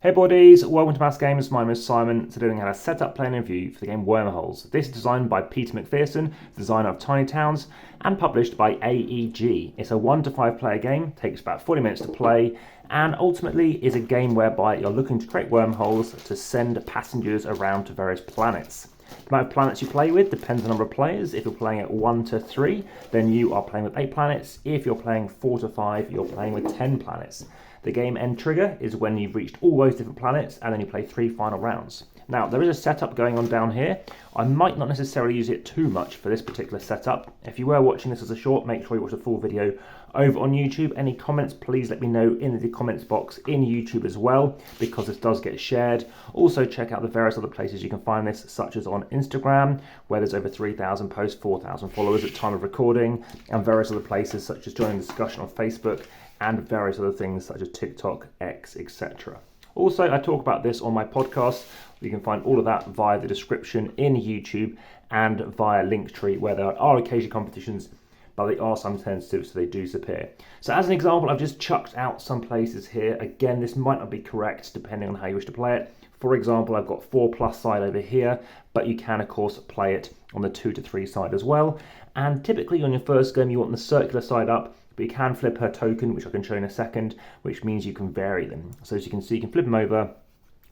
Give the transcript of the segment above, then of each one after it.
Hey buddies, welcome to AmassGames. My name is Simon. Today we're going to set up, play and review for the game Wormholes. This is designed by Peter McPherson, designer of Tiny Towns, and published by AEG. It's a 1 to 5 player game, takes about 40 minutes to play, and ultimately is a game whereby you're looking to create wormholes to send passengers around to various planets. The amount of planets you play with depends on the number of players. If you're playing at 1 to 3, then you are playing with 8 planets. If you're playing 4 to 5, you're playing with 10 planets. The game end trigger is when you've reached all those different planets, and then you play 3 final rounds. Now, there is a setup going on down here. I might not necessarily use it too much for this particular setup. If you were watching this as a short, make sure you watch the full video over on YouTube. Any comments, please let me know in the comments box in YouTube as well, because this does get shared. Also, check out the various other places you can find this, such as on Instagram, where there's over 3,000 posts, 4,000 followers at time of recording, and various other places, such as joining the discussion on Facebook, and various other things such as TikTok, X, etc. Also, I talk about this on my podcast. You can find all of that via the description in YouTube and via Linktree, where there are occasional competitions, but they are time sensitive, so they do disappear. So as an example, I've just chucked out some places here. Again, this might not be correct depending on how you wish to play it. For example, I've got 4+ side over here, but you can of course play it on the 2 to 3 side as well. And typically on your first game, you want the circular side up, but you can flip her token, which I can show in a second, which means you can vary them. So as you can see, you can flip them over.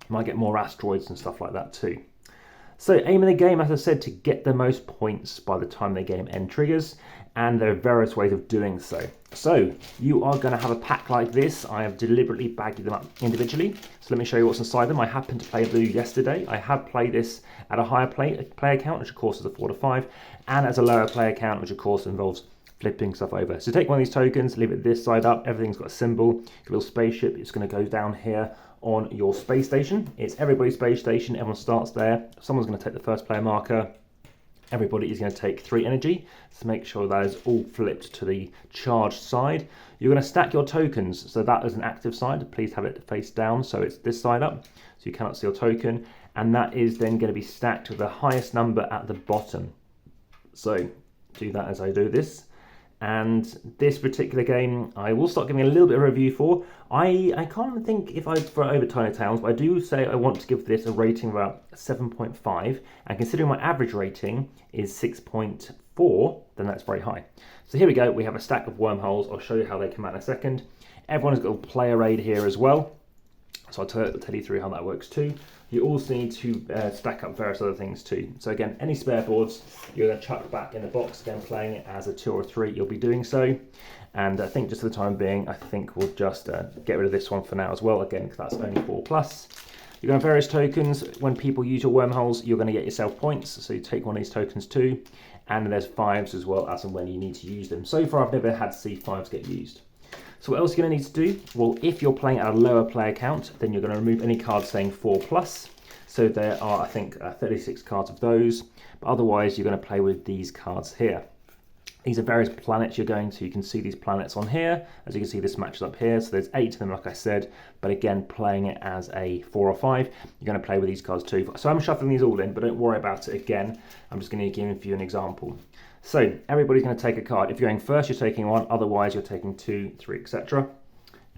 You might get more asteroids and stuff like that too. So aim of the game, as I said, to get the most points by the time the game end triggers, and there are various ways of doing so. So you are going to have a pack like this. I have deliberately bagged them up individually. So let me show you what's inside them. I happened to play blue yesterday. I have played this at a higher player count, which of course is a 4 to 5, and as a lower player count, which of course involves flipping stuff over. So take one of these tokens, leave it this side up, everything's got a symbol, a little spaceship, it's going to go down here on your space station. It's everybody's space station, everyone starts there. Someone's going to take the first player marker. Everybody is going to take 3 energy, so make sure that is all flipped to the charged side. You're going to stack your tokens, so that is an active side. Please have it face down, so it's this side up, so you cannot see your token, and that is then going to be stacked with the highest number at the bottom. So do that as I do this. And this particular game, I will start giving a little bit of a review for. I can't think if I'd throw over Tiny Towns, but I do say I want to give this a rating of about 7.5. And considering my average rating is 6.4, then that's very high. So here we go. We have a stack of wormholes. I'll show you how they come out in a second. Everyone's got a player aid here as well. So I'll tell you through how that works too. You also need to stack up various other things too. So again, any spare boards, you're going to chuck back in the box. Again, playing it as a 2 or 3, you'll be doing so. And I think just for the time being, I think we'll just get rid of this one for now as well. Again, because that's only 4+. You're going to have various tokens. When people use your wormholes, you're going to get yourself points. So you take one of these tokens too. And there's 5s as well, as and when you need to use them. So far, I've never had C5s get used. So what else are you going to need to do? Well, if you're playing at a lower player count, then you're going to remove any cards saying 4+. So there are, I think, 36 cards of those. But otherwise, you're going to play with these cards here. These are various planets you're going to. You can see these planets on here. As you can see, this matches up here. So there's 8 of them, like I said. But again, playing it as a 4 or 5, you're going to play with these cards too. So I'm shuffling these all in, but don't worry about it again. I'm just going to give you an example. So everybody's going to take a card. If you're going first, you're taking 1. Otherwise, you're taking 2, 3, etc.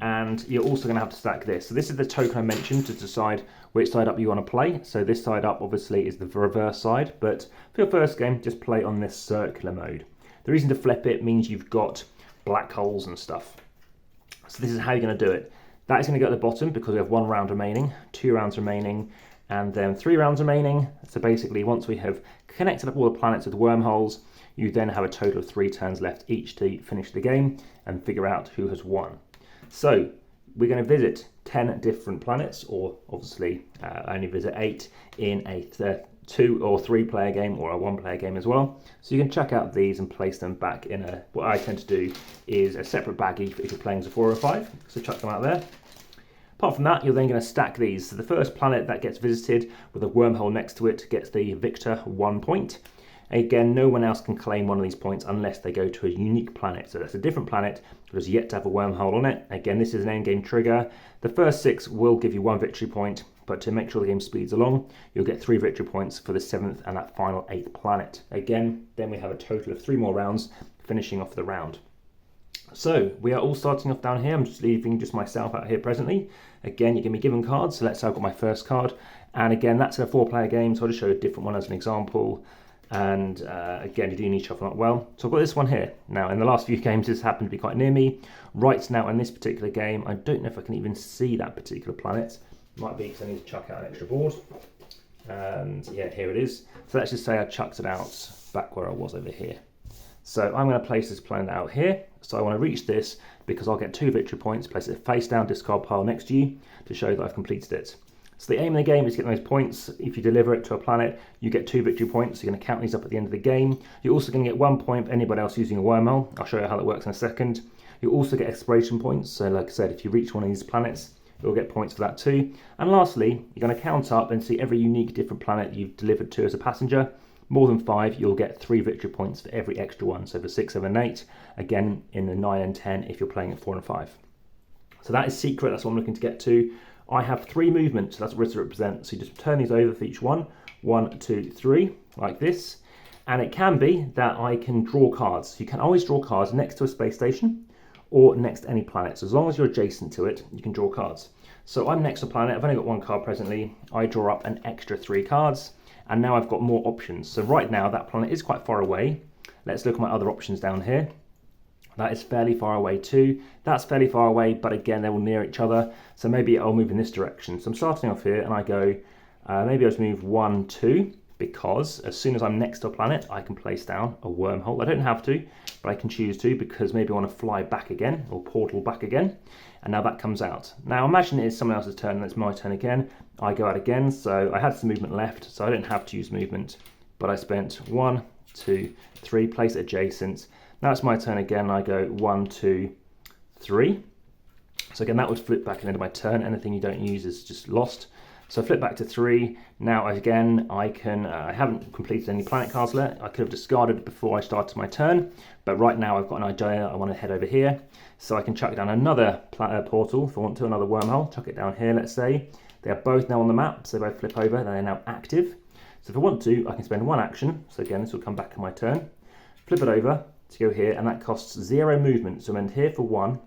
And you're also going to have to stack this. So this is the token I mentioned to decide which side up you want to play. So this side up obviously is the reverse side, but for your first game, just play on this circular mode. The reason to flip it means you've got black holes and stuff. So this is how you're going to do it. That is going to go at the bottom because we have 1 round remaining, 2 rounds remaining, and then 3 rounds remaining. So basically, once we have connected up all the planets with wormholes, you then have a total of 3 turns left each to finish the game and figure out who has won. So we're going to visit 10 different planets, or obviously only visit 8 in a 2 or 3 player game or a 1 player game as well. So you can check out these and place them back in a, what I tend to do is a separate baggie if you're playing as a 4 or 5. So chuck them out there. Apart from that, you're then going to stack these. So the first planet that gets visited with a wormhole next to it gets the victor 1 point. Again, no one else can claim one of these points unless they go to a unique planet. So that's a different planet that has yet to have a wormhole on it. Again, this is an endgame trigger. The first 6 will give you 1 victory point, but to make sure the game speeds along, you'll get 3 victory points for the 7th and that final 8th planet. Again, then we have a total of 3 more rounds, finishing off the round. So we are all starting off down here. I'm just leaving just myself out here presently. Again, you're going to be given cards. So let's say I've got my first card. And again, that's a 4-player game. So I'll just show a different one as an example. And again, you do need to shuffle up well. So I've got this one here. Now, in the last few games, this happened to be quite near me. Right now, in this particular game, I don't know if I can even see that particular planet. Might be because I need to chuck out an extra board. And yeah, here it is. So let's just say I chucked it out back where I was over here. So I'm going to place this planet out here. So I want to reach this because I'll get 2 victory points, place it face down, discard pile next to you to show that I've completed it. So the aim of the game is to get those points. If you deliver it to a planet, you get 2 victory points. You're going to count these up at the end of the game. You're also going to get 1 point for anybody else using a wormhole. I'll show you how that works in a second. You'll also get exploration points. So like I said, if you reach one of these planets, you'll get points for that too. And lastly, you're going to count up and see every unique different planet you've delivered to as a passenger. More than 5, you'll get 3 victory points for every extra one. So for 6, 7, 8, again in the 9 and 10 if you're playing at 4 and 5. So that is secret, that's what I'm looking to get to. I have 3 movements, so that's what it represents. So you just turn these over for each one. 1, 2, 3, like this. And it can be that I can draw cards. You can always draw cards next to a space station or next to any planet. So as long as you're adjacent to it, you can draw cards. So I'm next to a planet, I've only got 1 card presently. I draw up an extra 3 cards. And now I've got more options. So right now that planet is quite far away. Let's look at my other options down here. That is fairly far away too. That's fairly far away, but again, they're all near each other. So maybe I'll move in this direction. So I'm starting off here and I go, maybe I'll just move 1, 2, because as soon as I'm next to a planet, I can place down a wormhole. I don't have to, but I can choose to because maybe I want to fly back again or portal back again. And now that comes out. Now imagine it is someone else's turn and it's my turn again. I go out again, so I had some movement left, so I don't have to use movement, but I spent 1, 2, 3, place it adjacent. Now it's my turn again, I go 1, 2, 3. So again, that would flip back into my turn. Anything you don't use is just lost. So flip back to 3. Now again, I haven't completed any planet cards yet. I could have discarded it before I started my turn, but right now I've got an idea. I want to head over here. So I can chuck down another portal if I want to, another wormhole. Chuck it down here, let's say. They are both now on the map, so they both flip over. They are now active. So if I want to, I can spend 1 action. So again, this will come back in my turn. Flip it over to go here, and that costs 0 movement. So I'm in here for 1.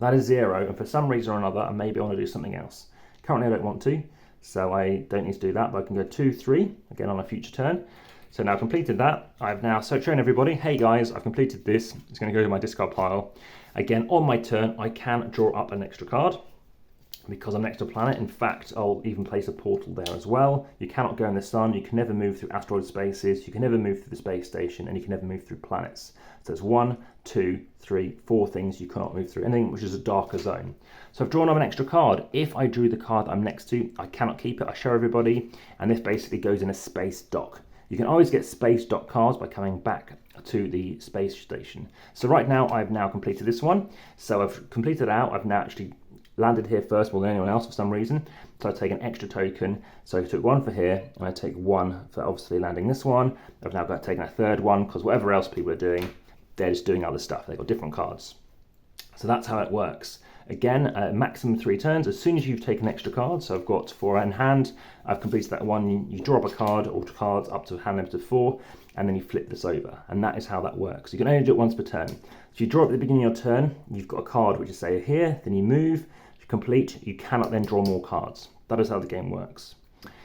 That is 0, and for some reason or another, maybe I want to do something else. Currently, I don't want to, so I don't need to do that, but I can go 2, 3, again on a future turn. So now I've completed that. I've now shown everybody, hey guys, I've completed this. It's going to go to my discard pile. Again, on my turn, I can draw up an extra card because I'm next to a planet. In fact, I'll even place a portal there as well. You cannot go in the sun. You can never move through asteroid spaces. You can never move through the space station, and you can never move through planets. So it's 1, 2, 3, 4 things you cannot move through. Anything which is a darker zone. So I've drawn up an extra card. If I drew the card I'm next to, I cannot keep it. I show everybody, and this basically goes in a space dock. You can always get space dock cards by coming back to the space station. So right now, I've now completed this one. So I've completed it out. I've now actually landed here first more than anyone else for some reason. So I take an extra token. So I took 1 for here, and I take 1 for obviously landing this one. I've now got taken a 3rd one because whatever else people are doing, they're just doing other stuff. They've got different cards. So that's how it works. Again, maximum 3 turns. As soon as you've taken extra cards, so I've got 4 in hand, I've completed that one. You draw up a card or cards up to hand limit of 4, and then you flip this over. And that is how that works. You can only do it once per turn. So if you draw up at the beginning of your turn, you've got a card which is say here, then you move, you complete, you cannot then draw more cards. That is how the game works.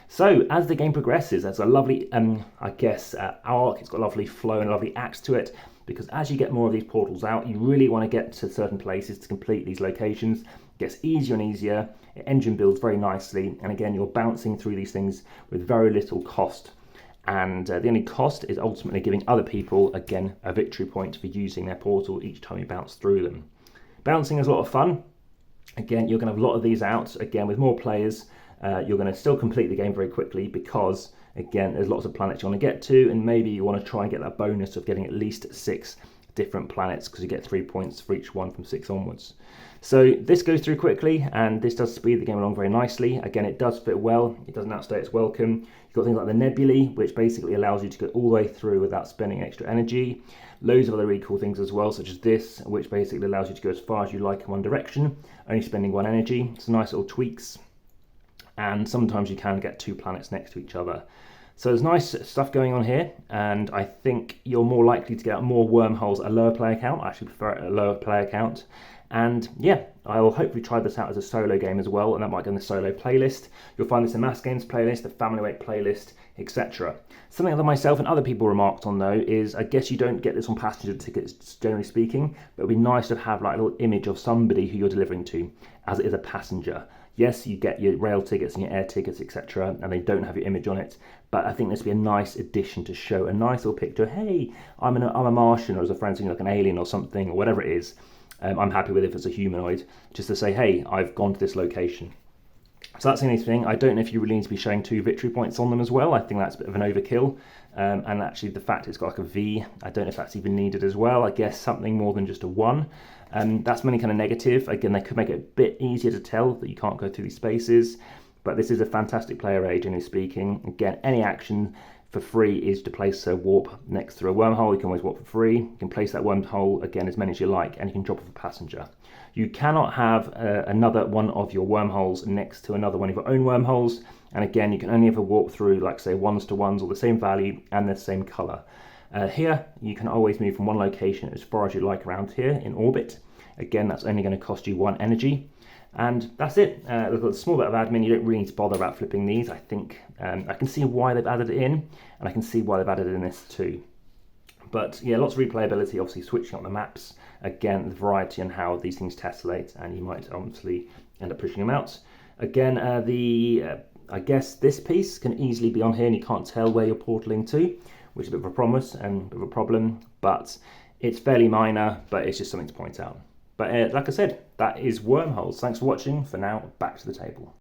So as the game progresses, there's a lovely, arc. It's got a lovely flow and a lovely axe to it, because as you get more of these portals out, you really want to get to certain places to complete these locations. It gets easier and easier. It engine builds very nicely, and again, you're bouncing through these things with very little cost. And the only cost is ultimately giving other people, again, a victory point for using their portal each time you bounce through them. Bouncing is a lot of fun. Again, you're going to have a lot of these out. Again, with more players, you're going to still complete the game very quickly because, again, there's lots of planets you want to get to, and maybe you want to try and get that bonus of getting at least 6 different planets because you get 3 points for each one from 6 onwards. So this goes through quickly, and this does speed the game along very nicely. Again, it does fit well. It doesn't outstay its welcome. You've got things like the nebulae, which basically allows you to go all the way through without spending extra energy. Loads of other really cool things as well, such as this, which basically allows you to go as far as you like in one direction, only spending 1 energy. Some nice little tweaks. And sometimes you can get 2 planets next to each other. So there's nice stuff going on here, and I think you're more likely to get more wormholes at a lower player count. I actually prefer it at a lower player count. And yeah, I'll hopefully try this out as a solo game as well, and that might go in the solo playlist. You'll find this AmassGames playlist, the Family Weight playlist, etc. Something that myself and other people remarked on though is I guess you don't get this on passenger tickets generally speaking, but it'd be nice to have like a little image of somebody who you're delivering to as it is a passenger. Yes, you get your rail tickets and your air tickets, etc., and they don't have your image on it. But I think this would be a nice addition to show a nice little picture. Hey, I'm a Martian, or as a friend saying like an alien or something, or whatever it is. I'm happy with it if it's a humanoid, just to say, hey, I've gone to this location. So that's the only thing. I don't know if you really need to be showing 2 victory points on them as well. I think that's a bit of an overkill. And actually the fact it's got like a V, I don't know if that's even needed as well. I guess something more than just a 1. That's mainly kind of negative. Again, they could make it a bit easier to tell that you can't go through these spaces. But this is a fantastic player aid, generally speaking. Again, any action for free is to place a warp next to a wormhole. You can always warp for free. You can place that wormhole again as many as you like, and you can drop off a passenger. You cannot have another one of your wormholes next to another one of your own wormholes, and again you can only ever warp through like say 1s to 1s or the same value and the same color. Here you can always move from one location as far as you like around here in orbit. Again, that's only going to cost you 1 energy. And that's it. A small bit of admin. You don't really need to bother about flipping these. I think I can see why they've added it in, and I can see why they've added it in this too. But yeah, lots of replayability, obviously switching up the maps. Again, the variety and how these things tessellate, and you might obviously end up pushing them out. Again, I guess this piece can easily be on here and you can't tell where you're portaling to, which is a bit of a promise and a bit of a problem, but it's fairly minor, but it's just something to point out. But like I said, that is Wormholes. Thanks for watching. For now, back to the table.